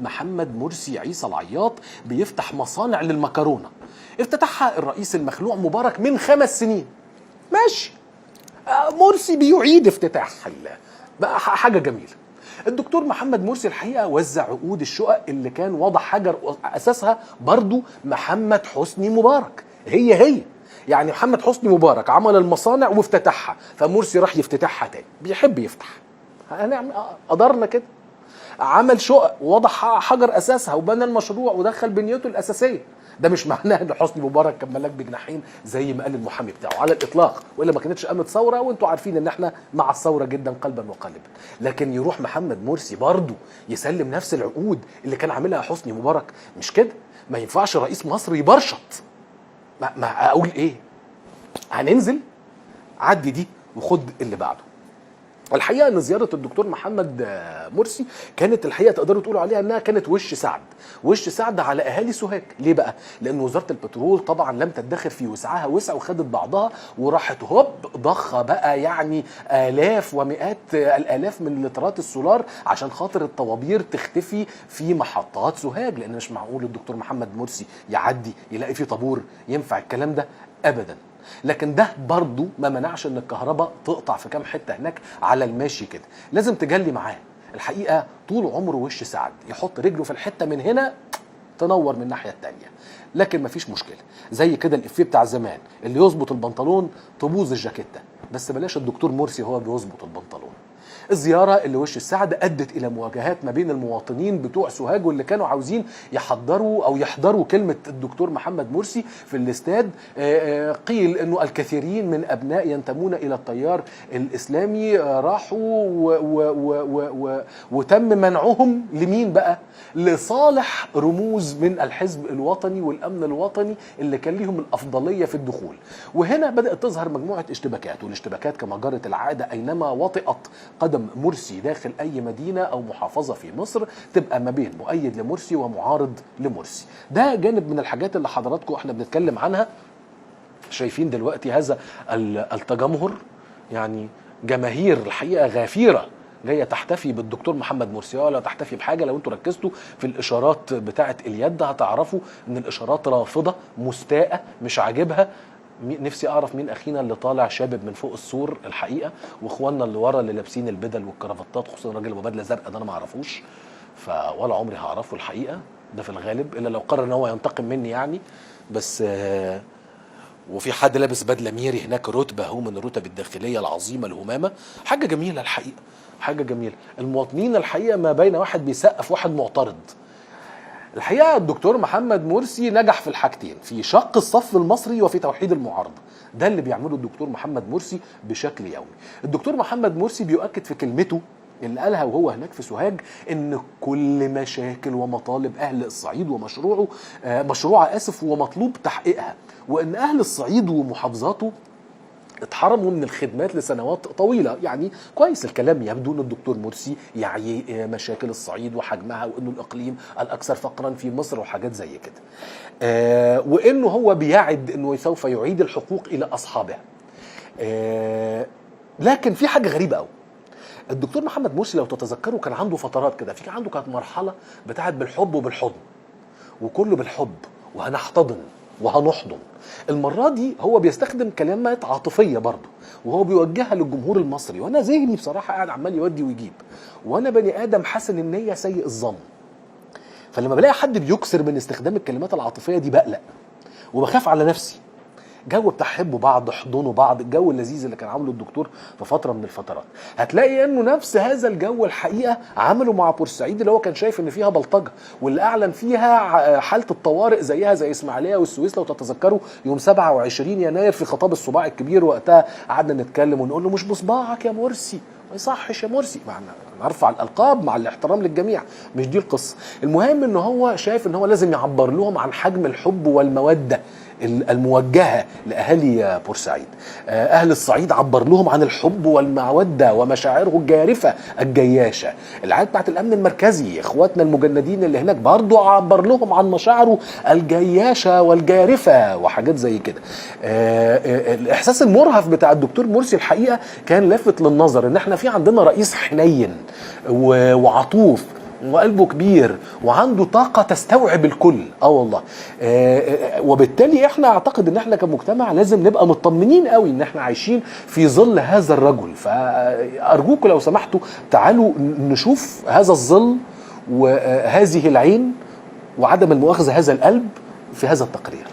محمد مرسي عيسى العياط بيفتح مصانع للمكرونة. افتتحها الرئيس المخلوع مبارك من 5 سنين. ماشي. مرسي بيعيد افتتاحها. بقى حاجة جميلة. الدكتور محمد مرسي الحقيقة وزع عقود الشقق اللي كان وضع حجر أساسها برضو محمد حسني مبارك. هي يعني محمد حسني مبارك عمل المصانع وافتتحها، فمرسي راح يفتتحها تاني. بيحب يفتح. هنعمل قدرنا كده. عمل شقق ووضع حجر اساسها وبنى المشروع ودخل بنيته الاساسيه. ده مش معناه ان حسني مبارك كان ملاك بجناحين زي ما قال المحامي بتاعه على الاطلاق، والا ما كانتش قامت ثوره، وانتوا عارفين ان احنا مع الثوره جدا قلبا وقالبا. لكن يروح محمد مرسي برضه يسلم نفس العقود اللي كان عاملها حسني مبارك؟ مش كده. ما ينفعش رئيس مصر يبرشط. ما اقول ايه؟ هننزل عدي دي وخد اللي بعده. الحقيقه ان زياره الدكتور محمد مرسي كانت الحقيقه تقدروا تقولوا عليها انها كانت وش سعد على اهالي سوهاج. ليه بقى؟ لان وزاره البترول طبعا لم تدخر في وسعها وسع وخدت بعضها وراحت هوب ضخه بقى، يعني الاف ومئات الالاف من لترات السولار عشان خاطر الطوابير تختفي في محطات سوهاج. لان مش معقول الدكتور محمد مرسي يعدي يلاقي في طابور. ينفع الكلام ده؟ ابدا. لكن ده برضو ما منعش ان الكهرباء تقطع في كام حته هناك على الماشي كده. لازم تجلي معاه. الحقيقه طول عمره وش سعد يحط رجله في الحته من هنا تنور من الناحيه التانيه. لكن مفيش مشكله. زي كده الافيه بتاع زمان، اللي يظبط البنطلون تبوظ الجاكيته. بس بلاش الدكتور مرسي هو بيظبط البنطلون. الزياره اللي وش السعد ادت الى مواجهات ما بين المواطنين بتوع سوهاج واللي كانوا عاوزين يحضروا كلمه الدكتور محمد مرسي في الاستاد. قيل انه الكثيرين من ابناء ينتمون الى التيار الاسلامي راحوا وتم منعهم. لمين بقى؟ لصالح رموز من الحزب الوطني والامن الوطني اللي كان ليهم الافضليه في الدخول. وهنا بدات تظهر مجموعه اشتباكات، والاشتباكات كما جرت العاده اينما وطئت قدم مرسي داخل اي مدينه او محافظه في مصر تبقى ما بين مؤيد لمرسي ومعارض لمرسي. ده جانب من الحاجات اللي حضراتكم احنا بنتكلم عنها. شايفين دلوقتي هذا التجمهر، يعني جماهير الحقيقه غافيره جايه تحتفي بالدكتور محمد مرسي. ولا تحتفي بحاجه. لو انتوا ركزتوا في الاشارات بتاعه اليد هتعرفوا ان الاشارات رافضه مستاءه مش عاجبها. نفسي اعرف مين اخينا اللي طالع شابب من فوق السور الحقيقه، واخواننا اللي ورا اللي لابسين البدل والكرافتات، خصوصا الراجل ابو بدله زرقاء ده انا ما اعرفوش، فولا عمري هعرفه الحقيقه. ده في الغالب الا لو قرر ان هو ينتقم مني يعني. بس وفي حد لابس بدله ميري هناك، رتبه هو من الرتب الداخليه العظيمه الهمامه. حاجه جميله الحقيقه، حاجه جميله. المواطنين الحقيقه ما بين واحد بيسقف واحد معترض. الحقيقه الدكتور محمد مرسي نجح في الحاجتين، في شق الصف المصري وفي توحيد المعارضه. ده اللي بيعمله الدكتور محمد مرسي بشكل يومي. الدكتور محمد مرسي بيؤكد في كلمته اللي قالها وهو هناك في سوهاج ان كل مشاكل ومطالب اهل الصعيد مشروعه ومطلوب تحقيقها، وان اهل الصعيد ومحافظاته اتحرموا من الخدمات لسنوات طويلة. يعني كويس الكلام. يبدو ان الدكتور مرسي يعي مشاكل الصعيد وحجمها، وانه الاقليم الاكثر فقرا في مصر وحاجات زي كده. وانه هو بيعد انه سوف يعيد الحقوق الى اصحابها. لكن في حاجة غريبة قوي. الدكتور محمد مرسي لو تتذكروا كان عنده فترات كده، كانت مرحلة بتاعت بالحب وبالحضن، وكله بالحب وهنحتضن وهنحضن. المرة دي هو بيستخدم كلمات عاطفية برضه، وهو بيوجهها للجمهور المصري. وانا ذهني بصراحة قاعد عمال يودي ويجيب، وانا بني ادم حسن النية سيء الظن. فلما بلاقي حد بيكسر من استخدام الكلمات العاطفية دي بقلق وبخاف على نفسي. جو بتاع حبوا بعض، احضنوا بعض، الجو اللذيذ اللي كان عامله الدكتور في فتره من الفترات. هتلاقي انه نفس هذا الجو الحقيقه عمله مع بورسعيد، اللي هو كان شايف ان فيها بلطجه، واللي اعلن فيها حاله الطوارئ زيها زي اسماعيليه والسويس. لو تتذكروا يوم 27 يناير في خطاب الصباع الكبير، وقتها قعدنا نتكلم ونقول له مش بصباعك يا مرسي، ما يصحش يا مرسي. نرفع الالقاب مع الاحترام للجميع، مش دي القصه. المهم ان هو شايف ان هو لازم يعبر لهم عن حجم الحب والموده الموجهة لأهالي بورسعيد. أهل الصعيد عبر لهم عن الحب والمودة ومشاعره الجارفة الجياشة. العيال بتاعت الأمن المركزي إخواتنا المجندين اللي هناك برضو عبر لهم عن مشاعره الجياشة والجارفة وحاجات زي كده. الإحساس المرهف بتاع الدكتور مرسي الحقيقة كان لافت للنظر إن احنا في عندنا رئيس حنين وعطوف وقلبه كبير وعنده طاقة تستوعب الكل. والله. وبالتالي احنا اعتقد ان احنا كمجتمع لازم نبقى مطمنين قوي ان احنا عايشين في ظل هذا الرجل. فارجوكم لو سمحتوا تعالوا نشوف هذا الظل وهذه العين وعدم المؤاخذة هذا القلب في هذا التقرير.